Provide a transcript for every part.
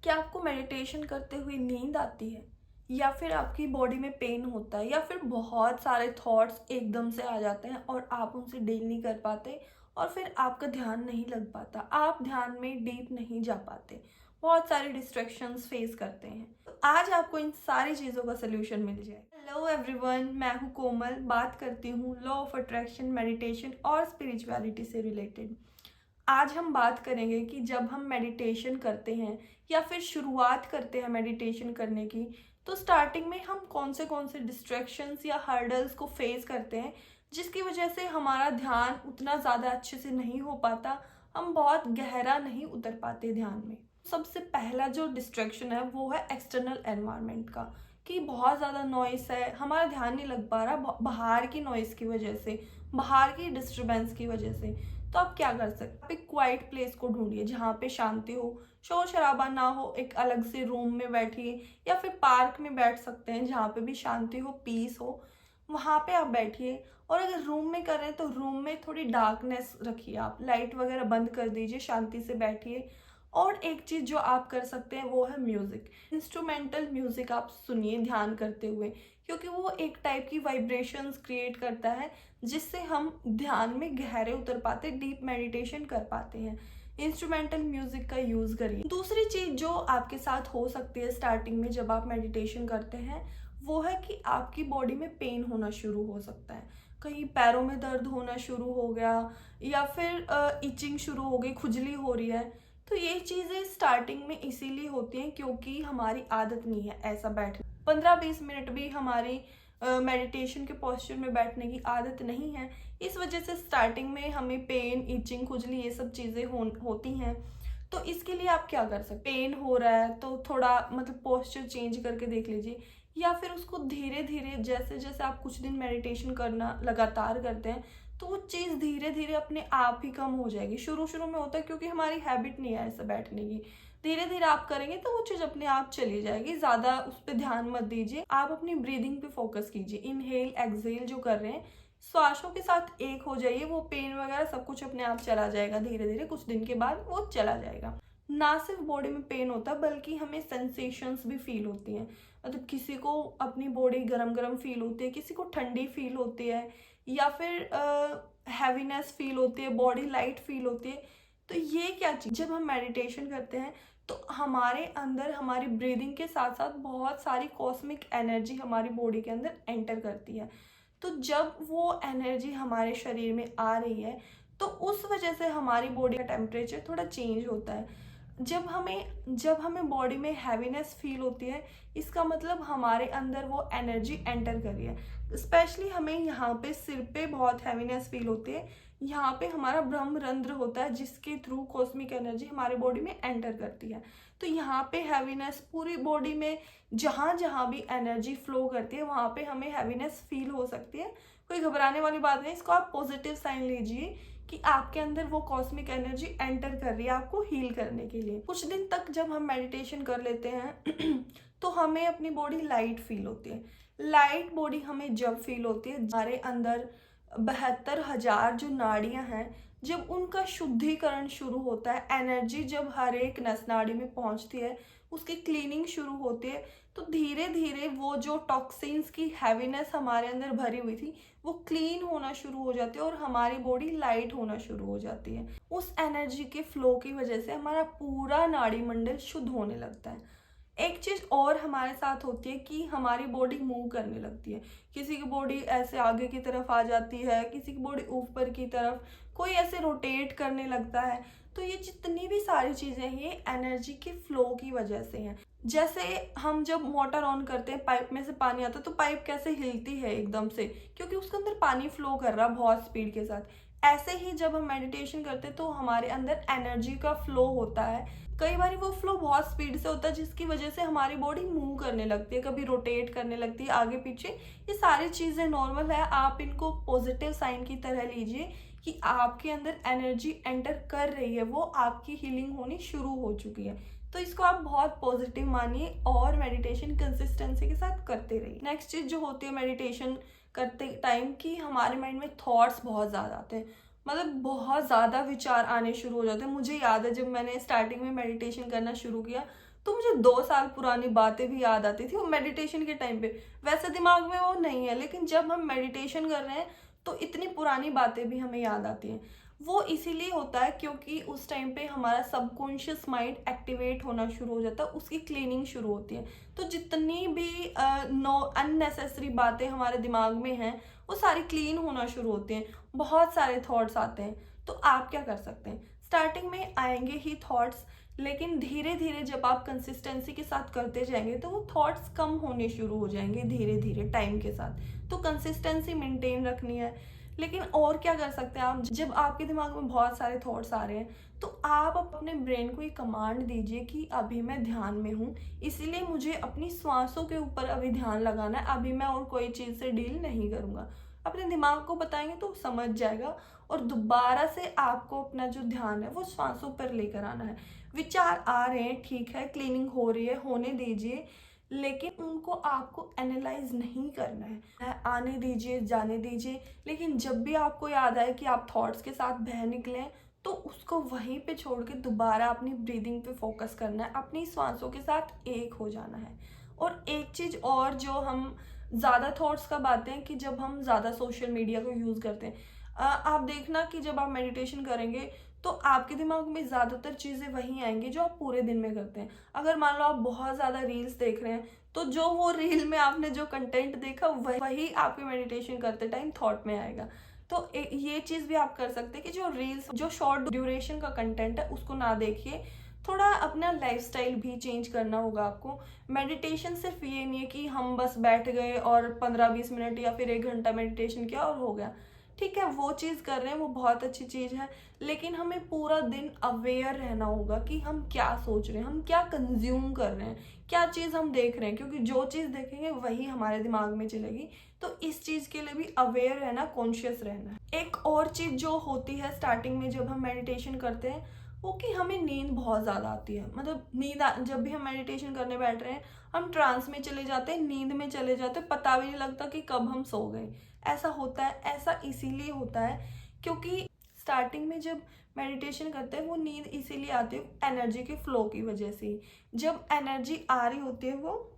क्या आपको मेडिटेशन करते हुए नींद आती है, या फिर आपकी बॉडी में पेन होता है, या फिर बहुत सारे थॉट्स एकदम से आ जाते हैं और आप उनसे डील नहीं कर पाते और फिर आपका ध्यान नहीं लग पाता, आप ध्यान में डीप नहीं जा पाते, बहुत सारी डिस्ट्रैक्शंस फेस करते हैं। तो आज आपको इन सारी चीज़ों का सोल्यूशन मिल जाए। हेलो एवरीवन, मैं हूँ कोमल, बात करती हूँ लॉ ऑफ अट्रैक्शन, मेडिटेशन और स्पिरिचुअलिटी से रिलेटेड। आज हम बात करेंगे कि जब हम मेडिटेशन करते हैं या फिर शुरुआत करते हैं मेडिटेशन करने की, तो स्टार्टिंग में हम कौन से डिस्ट्रैक्शंस या हर्डल्स को फेस करते हैं, जिसकी वजह से हमारा ध्यान उतना ज़्यादा अच्छे से नहीं हो पाता, हम बहुत गहरा नहीं उतर पाते ध्यान में। सबसे पहला जो डिस्ट्रैक्शन है वो है एक्सटर्नल एनवायरनमेंट का, कि बहुत ज़्यादा नॉइस है, हमारा ध्यान नहीं लग पा रहा बाहर की नॉइस की वजह से, बाहर की डिस्टर्बेंस की वजह से। तो आप क्या कर सकते हैं, आप एक क्वाइट प्लेस को ढूंढिए जहाँ पे शांति हो, शोर शराबा ना हो, एक अलग से रूम में बैठिए या फिर पार्क में बैठ सकते हैं जहाँ पे भी शांति हो, पीस हो, वहाँ पे आप बैठिए। और अगर रूम में कर रहे हैं तो रूम में थोड़ी डार्कनेस रखिए, आप लाइट वगैरह बंद कर दीजिए, शांति से बैठिए। और एक चीज़ जो आप कर सकते हैं वो है म्यूज़िक, इंस्ट्रूमेंटल म्यूज़िक आप सुनिए ध्यान करते हुए, क्योंकि वो एक टाइप की वाइब्रेशंस क्रिएट करता है जिससे हम ध्यान में गहरे उतर पाते, डीप मेडिटेशन कर पाते हैं। इंस्ट्रूमेंटल म्यूजिक का यूज़ करिए। दूसरी चीज़ जो आपके साथ हो सकती है स्टार्टिंग में जब आप मेडिटेशन करते हैं, वो है कि आपकी बॉडी में पेन होना शुरू हो सकता है, कहीं पैरों में दर्द होना शुरू हो गया, या फिर इचिंग शुरू हो गई, खुजली हो रही है। तो ये चीज़ें स्टार्टिंग में इसीलिए होती हैं क्योंकि हमारी आदत नहीं है ऐसा बैठना, 15-20 मिनट भी हमारी मेडिटेशन के पोस्चर में बैठने की आदत नहीं है। इस वजह से स्टार्टिंग में हमें पेन, इचिंग, खुजली ये सब चीज़ें होती हैं। तो इसके लिए आप क्या कर सकते, पेन हो रहा है तो थोड़ा मतलब पोस्चर चेंज करके देख लीजिए, या फिर उसको धीरे धीरे, जैसे जैसे आप कुछ दिन मेडिटेशन करना लगातार करते हैं तो वो चीज़ धीरे धीरे अपने आप ही कम हो जाएगी। शुरू शुरू में होता है क्योंकि हमारी हैबिट नहीं है ऐसा बैठने की, धीरे धीरे आप करेंगे तो वो चीज़ अपने आप चली जाएगी। ज़्यादा उस पर ध्यान मत दीजिए, आप अपनी ब्रीदिंग पे फोकस कीजिए, इनहेल एक्सहेल जो कर रहे हैं श्वासों के साथ एक हो जाइए, वो पेन वगैरह सब कुछ अपने आप चला जाएगा, धीरे धीरे कुछ दिन के बाद वो चला जाएगा। ना सिर्फ बॉडी में पेन होता बल्कि हमें सेंसेशंस भी फील होती हैं, मतलब किसी को अपनी बॉडी गरम गरम फील होती है, किसी को ठंडी फील होती है, या फिर हैवीनेस फील होती है, बॉडी लाइट फील होती है। तो ये क्या चीज़, जब हम मेडिटेशन करते हैं तो हमारे अंदर हमारी ब्रीदिंग के साथ साथ बहुत सारी कॉस्मिक एनर्जी हमारी बॉडी के अंदर एंटर करती है। तो जब वो एनर्जी हमारे शरीर में आ रही है तो उस वजह से हमारी बॉडी का टेम्परेचर थोड़ा चेंज होता है। जब हमें बॉडी में हैवीनेस फील होती है, इसका मतलब हमारे अंदर वो एनर्जी एंटर कर रही है। स्पेशली हमें यहाँ पे सिर पे बहुत हैवीनेस फील होती है, यहाँ पे हमारा ब्रह्म रंध्र होता है जिसके थ्रू कॉस्मिक एनर्जी हमारे बॉडी में एंटर करती है। तो यहाँ पे हैवीनेस पूरी बॉडी में जहाँ जहाँ भी एनर्जी फ्लो करती है वहाँ पे हमें हैवीनेस फील हो सकती है। कोई घबराने वाली बात नहीं, इसको आप पॉजिटिव साइन लीजिए कि आपके अंदर वो कॉस्मिक एनर्जी एंटर कर रही है आपको हील करने के लिए। कुछ दिन तक जब हम मेडिटेशन कर लेते हैं तो हमें अपनी बॉडी लाइट फील होती है। लाइट बॉडी हमें जब फील होती है, हमारे अंदर 72,000 जो नाड़ियां हैं, जब उनका शुद्धिकरण शुरू होता है, एनर्जी जब हर एक नस नाड़ी में पहुंचती है, उसकी क्लीनिंग शुरू होती है, तो धीरे धीरे वो जो टॉक्सिन्स की हैवीनेस हमारे अंदर भरी हुई थी वो क्लीन होना शुरू हो जाती है और हमारी बॉडी लाइट होना शुरू हो जाती है। उस एनर्जी के फ्लो की वजह से हमारा पूरा नाड़ी मंडल शुद्ध होने लगता है। एक चीज़ और हमारे साथ होती है कि हमारी बॉडी मूव करने लगती है, किसी की बॉडी ऐसे आगे की तरफ आ जाती है, किसी की बॉडी ऊपर की तरफ, कोई ऐसे रोटेट करने लगता है। तो ये जितनी भी सारी चीज़ें हैं ये एनर्जी के फ्लो की वजह से हैं। जैसे हम जब मोटर ऑन करते हैं, पाइप में से पानी आता है तो पाइप कैसे हिलती है एकदम से, क्योंकि उसके अंदर पानी फ्लो कर रहा है बहुत स्पीड के साथ। ऐसे ही जब हम मेडिटेशन करते हैं तो हमारे अंदर एनर्जी का फ्लो होता है। कई बार वो फ्लो बहुत स्पीड से होता है जिसकी वजह से हमारी बॉडी मूव करने लगती है, कभी रोटेट करने लगती है आगे पीछे। ये सारी चीज़ें नॉर्मल है, आप इनको पॉजिटिव साइन की तरह लीजिए कि आपके अंदर एनर्जी एंटर कर रही है, वो आपकी हीलिंग होनी शुरू हो चुकी है। तो इसको आप बहुत पॉजिटिव मानिए और मेडिटेशन कंसिस्टेंसी के साथ करते रहिए। नेक्स्ट चीज़ जो होती है मेडिटेशन करते टाइम की, हमारे माइंड में थॉट्स बहुत ज़्यादा आते हैं, मतलब बहुत ज़्यादा विचार आने शुरू हो जाते हैं। मुझे याद है जब मैंने स्टार्टिंग में मेडिटेशन करना शुरू किया, तो मुझे 2 साल पुरानी बातें भी याद आती थी वो मेडिटेशन के टाइम पे। वैसे दिमाग में वो नहीं है, लेकिन जब हम मेडिटेशन कर रहे हैं तो इतनी पुरानी बातें भी हमें याद आती हैं। वो इसीलिए होता है क्योंकि उस टाइम पे हमारा सबकॉन्शियस माइंड एक्टिवेट होना शुरू हो जाता है, उसकी क्लीनिंग शुरू होती है। तो जितनी भी नो अननेसेसरी बातें हमारे दिमाग में हैं, वो सारी क्लीन होना शुरू होती हैं। बहुत सारे थॉट्स आते हैं। तो आप क्या कर सकते हैं? स्टार्टिंग में आएंगे ही थॉट्स, लेकिन धीरे धीरे जब आप कंसिस्टेंसी के साथ करते जाएंगे तो वो थॉट्स कम होने शुरू हो जाएंगे धीरे धीरे टाइम के साथ। तो कंसिस्टेंसी मेंटेन रखनी है। लेकिन और क्या कर सकते हैं आप? जब आपके दिमाग में बहुत सारे थॉट्स आ रहे हैं, तो आप अपने ब्रेन को ये कमांड दीजिए कि अभी मैं ध्यान में हूँ, इसीलिए मुझे अपनी सांसों के ऊपर अभी ध्यान लगाना है, अभी मैं और कोई चीज़ से डील नहीं करूँगा। अपने दिमाग को बताएंगे तो समझ जाएगा, और दोबारा से आपको अपना जो ध्यान है वो सांसों पर लेकर आना है। विचार आ रहे हैं, ठीक है, क्लीनिंग हो रही है, होने दीजिए, लेकिन उनको आपको एनालाइज नहीं करना है। आने दीजिए, जाने दीजिए, लेकिन जब भी आपको याद आए कि आप थॉट्स के साथ बह निकले, तो उसको वहीं पे छोड़ के दोबारा अपनी ब्रीदिंग पे फोकस करना है, अपनी सांसों के साथ एक हो जाना है। और एक चीज़ और, जो हम ज़्यादा थॉट्स कब आते हैं कि जब हम ज़्यादा सोशल मीडिया को यूज़ करते हैं। आप देखना कि जब आप मेडिटेशन करेंगे तो आपके दिमाग में ज़्यादातर चीज़ें वही आएंगी जो आप पूरे दिन में करते हैं। अगर मान लो आप बहुत ज़्यादा रील्स देख रहे हैं, तो जो वो रील में आपने जो कंटेंट देखा वही आपके मेडिटेशन करते टाइम थॉट में आएगा। तो ये चीज़ भी आप कर सकते हैं कि जो रील्स, जो शॉर्ट ड्यूरेशन का कंटेंट है, उसको ना देखिए। थोड़ा अपना लाइफस्टाइल भी चेंज करना होगा आपको। मेडिटेशन सिर्फ ये नहीं है कि हम बस बैठ गए और 15-20 मिनट या फिर 1 घंटा मेडिटेशन किया और हो गया। ठीक है, वो चीज़ कर रहे हैं, वो बहुत अच्छी चीज़ है, लेकिन हमें पूरा दिन अवेयर रहना होगा कि हम क्या सोच रहे हैं, हम क्या कंज्यूम कर रहे हैं, क्या चीज़ हम देख रहे हैं, क्योंकि जो चीज़ देखेंगे वही हमारे दिमाग में चलेगी। तो इस चीज़ के लिए भी अवेयर रहना, कॉन्शियस रहना है। एक और चीज़ जो होती है स्टार्टिंग में जब हम मेडिटेशन करते हैं, वो कि हमें नींद बहुत ज़्यादा आती है। मतलब जब भी हम मेडिटेशन करने बैठ रहे हैं, हम ट्रांस में चले जाते हैं, नींद में चले जाते हैं, पता भी नहीं लगता कि कब हम सो गए। ऐसा होता है, ऐसा इसीलिए होता है क्योंकि स्टार्टिंग में जब मेडिटेशन करते हैं, वो नींद इसीलिए आती है एनर्जी के फ्लो की वजह से ही। जब एनर्जी आ रही होती है, वो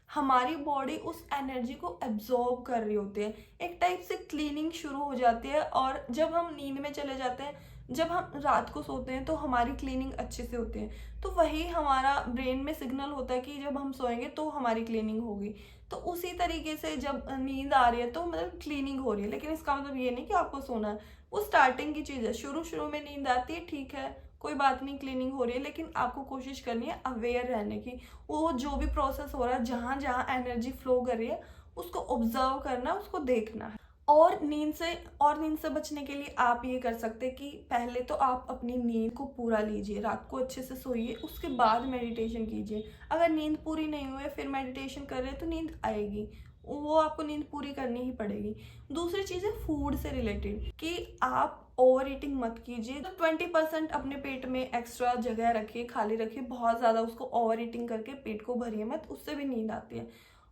हमारी बॉडी उस एनर्जी को एब्जॉर्ब कर रही होती है, एक टाइप से क्लीनिंग शुरू हो जाती है। और जब हम नींद में चले जाते हैं, जब हम रात को सोते हैं, तो हमारी क्लीनिंग अच्छे से होती है। तो वही हमारा ब्रेन में सिग्नल होता है कि जब हम सोएंगे तो हमारी क्लीनिंग होगी। तो उसी तरीके से जब नींद आ रही है तो मतलब क्लीनिंग हो रही है, लेकिन इसका मतलब ये नहीं कि आपको सोना है। वो स्टार्टिंग की चीज़ है, शुरू शुरू में नींद आती है, ठीक है, कोई बात नहीं, क्लीनिंग हो रही है, लेकिन आपको कोशिश करनी है अवेयर रहने की। वो जो भी प्रोसेस हो रहा है, जहाँ जहाँ एनर्जी फ्लो कर रही है, उसको ऑब्जर्व करना, उसको देखना है। और नींद से बचने के लिए आप ये कर सकते हैं कि पहले तो आप अपनी नींद को पूरा लीजिए, रात को अच्छे से सोइए, उसके बाद मेडिटेशन कीजिए। अगर नींद पूरी नहीं हुई है फिर मेडिटेशन कर रहे हैं तो नींद आएगी, वो आपको नींद पूरी करनी ही पड़ेगी। दूसरी चीज़ है फूड से रिलेटेड, कि आप ओवर ईटिंग मत कीजिए। तो 20% अपने पेट में एक्स्ट्रा जगह रखिए, खाली रखिए, बहुत ज़्यादा उसको ओवर ईटिंग करके पेट को भरिए मत, उससे भी नींद आती है।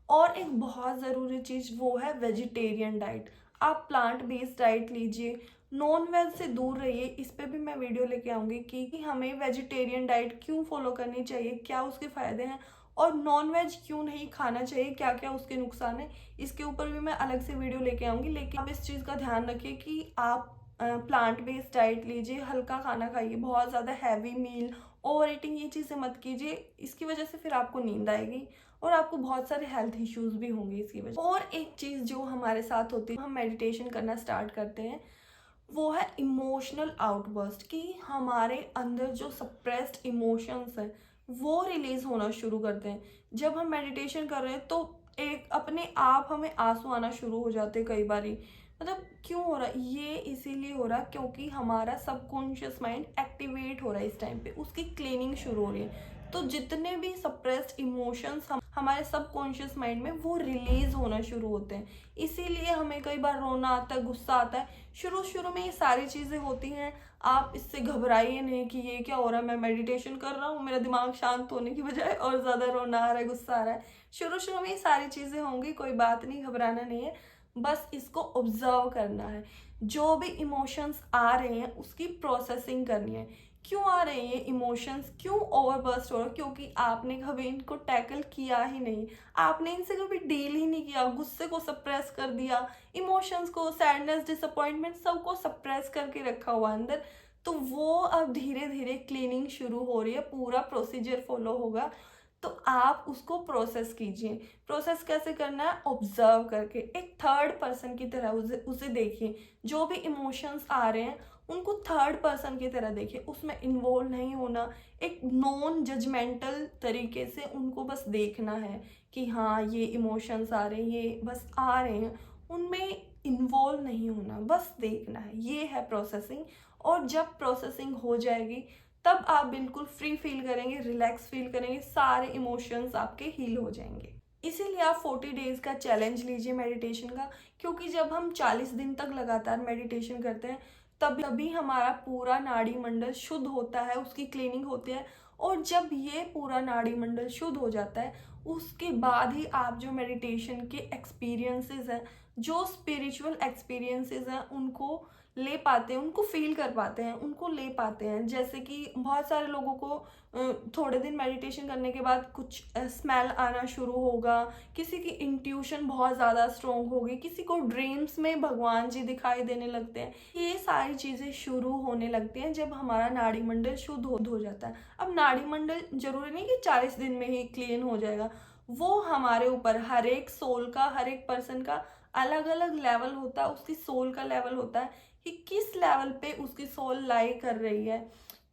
और एक बहुत ज़रूरी चीज़ वो है वेजिटेरियन डाइट। आप प्लांट बेस्ड डाइट लीजिए, नॉन वेज से दूर रहिए। इस पे भी मैं वीडियो लेके आऊँगी कि हमें वेजिटेरियन डाइट क्यों फॉलो करनी चाहिए, क्या उसके फ़ायदे हैं, और नॉन वेज क्यों नहीं खाना चाहिए, क्या क्या उसके नुकसान है। इसके ऊपर भी मैं अलग से वीडियो लेके आऊँगी, लेकिन आप इस चीज़ का ध्यान रखिए कि आप प्लांट बेस्ड डाइट लीजिए, हल्का खाना खाइए, बहुत ज़्यादा हैवी मील, ओवर ईटिंग, ये चीज़ें मत कीजिए। इसकी वजह से फिर आपको नींद आएगी और आपको बहुत सारे हेल्थ इश्यूज भी होंगे इसकी वजह। और एक चीज़ जो हमारे साथ होती है, हम मेडिटेशन करना स्टार्ट करते हैं, वो है इमोशनल आउटबर्स्ट, कि हमारे अंदर जो सप्रेस्ड इमोशंस हैं वो रिलीज होना शुरू करते हैं। जब हम मेडिटेशन कर रहे हैं तो एक अपने आप हमें आंसू आना शुरू हो जाते हैं कई बारी। मतलब क्यों हो रहा है ये? इसीलिए हो रहा है क्योंकि हमारा सबकॉन्शियस माइंड एक्टिवेट हो रहा है, इस टाइम पे उसकी क्लीनिंग शुरू हो रही है। तो जितने भी सप्रेस्ड इमोशंस हमारे सबकॉन्शियस माइंड में, वो रिलीज होना शुरू होते हैं। इसीलिए हमें कई बार रोना आता है, गुस्सा आता है। शुरू शुरू में ये सारी चीज़ें होती हैं, आप इससे घबराइए नहीं कि ये क्या हो रहा है, मैं मेडिटेशन कर रहा हूँ, मेरा दिमाग शांत होने की बजाय और ज़्यादा रोना आ रहा है, गुस्सा आ रहा है। शुरू शुरू में ये सारी चीज़ें होंगी, कोई बात नहीं, घबराना नहीं है। बस इसको ऑब्जर्व करना है। जो भी इमोशंस आ रहे हैं उसकी प्रोसेसिंग करनी है। क्यों आ रहे हैं ये इमोशंस, क्यों ओवरबर्स्ट हो रहा है? क्योंकि आपने कभी इनको टैकल किया ही नहीं, आपने इनसे कभी डील ही नहीं किया, गुस्से को सप्रेस कर दिया, इमोशंस को, सैडनेस, डिसअपॉइंटमेंट, सबको सप्रेस करके रखा हुआ अंदर। तो वो अब धीरे धीरे क्लीनिंग शुरू हो रही है, पूरा प्रोसीजर फॉलो होगा। तो आप उसको प्रोसेस कीजिए। प्रोसेस कैसे करना है? ऑब्जर्व करके, एक थर्ड पर्सन की तरह उसे उसे देखिए। जो भी इमोशंस आ रहे हैं उनको थर्ड पर्सन की तरह देखिए, उसमें इन्वॉल्व नहीं होना। एक नॉन जजमेंटल तरीके से उनको बस देखना है कि हाँ ये इमोशंस आ रहे हैं, ये बस आ रहे हैं, उनमें इन्वॉल्व नहीं होना, बस देखना है। ये है प्रोसेसिंग। और जब प्रोसेसिंग हो जाएगी तब आप बिल्कुल फ्री फील करेंगे, रिलैक्स फील करेंगे, सारे इमोशंस आपके हील हो जाएंगे। इसीलिए आप 40 डेज का चैलेंज लीजिए मेडिटेशन का। क्योंकि जब हम 40 दिन तक लगातार मेडिटेशन करते हैं तभी हमारा पूरा नाड़ी मंडल शुद्ध होता है, उसकी क्लीनिंग होती है। और जब ये पूरा नाड़ी मंडल शुद्ध हो जाता है उसके बाद ही आप जो मेडिटेशन के एक्सपीरियंसेस हैं, जो स्पिरिचुअल एक्सपीरियंसेस हैं, उनको ले पाते हैं, उनको फील कर पाते हैं, उनको ले पाते हैं। जैसे कि बहुत सारे लोगों को थोड़े दिन मेडिटेशन करने के बाद कुछ स्मेल आना शुरू होगा, किसी की इंट्यूशन बहुत ज़्यादा स्ट्रोंग होगी, किसी को ड्रीम्स में भगवान जी दिखाई देने लगते हैं। ये सारी चीज़ें शुरू होने लगती हैं जब हमारा नाड़ी मंडल शुद्ध हो जाता है। अब नाड़ी मंडल जरूरी नहीं कि 40 दिन में ही क्लीन हो जाएगा, वो हमारे ऊपर, हर एक सोल का, हर एक पर्सन का अलग अलग लेवल होता है, उसकी सोल का लेवल होता है कि किस लेवल पे उसकी सोल लाई कर रही है,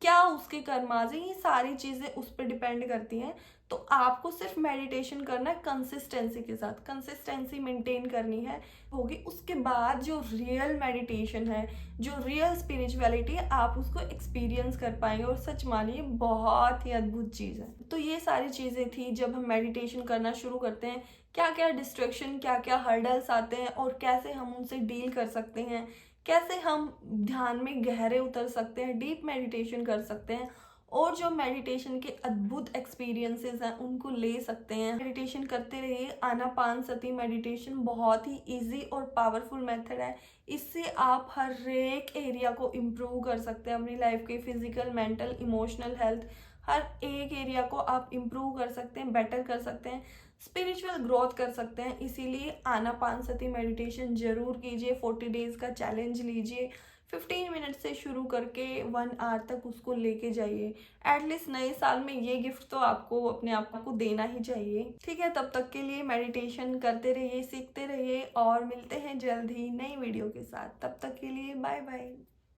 क्या उसके कर्माज है, ये सारी चीज़ें उस पर डिपेंड करती हैं। तो आपको सिर्फ मेडिटेशन करना है कंसिस्टेंसी के साथ, कंसिस्टेंसी मेंटेन करनी है होगी। उसके बाद जो रियल मेडिटेशन है, जो रियल स्पिरिचुअलिटी है, आप उसको एक्सपीरियंस कर पाएंगे। और सच मानिए बहुत ही अद्भुत चीज़ है। तो ये सारी चीज़ें थी जब हम मेडिटेशन करना शुरू करते हैं, क्या क्या डिस्ट्रैक्शन, क्या क्या हर्डल्स आते हैं और कैसे हम उनसे डील कर सकते हैं, कैसे हम ध्यान में गहरे उतर सकते हैं, डीप मेडिटेशन कर सकते हैं और जो मेडिटेशन के अद्भुत एक्सपीरियंसेस हैं उनको ले सकते हैं। मेडिटेशन करते रहिए। आनापानसति मेडिटेशन बहुत ही इजी और पावरफुल मेथड है। इससे आप हर एक एरिया को इम्प्रूव कर सकते हैं अपनी लाइफ के, फिजिकल, मेंटल, इमोशनल हेल्थ, हर एक एरिया को आप इम्प्रूव कर सकते हैं, बेटर कर सकते हैं, स्पिरिचुअल ग्रोथ कर सकते हैं। इसीलिए आनापानसति मेडिटेशन जरूर कीजिए। 40 डेज का चैलेंज लीजिए। 15 मिनट से शुरू करके 1 आवर तक उसको लेके जाइए। एटलीस्ट नए साल में ये गिफ्ट तो आपको अपने आप को देना ही चाहिए। ठीक है, तब तक के लिए मेडिटेशन करते रहिए, सीखते रहिए और मिलते हैं जल्द ही नई वीडियो के साथ। तब तक के लिए बाय बाय।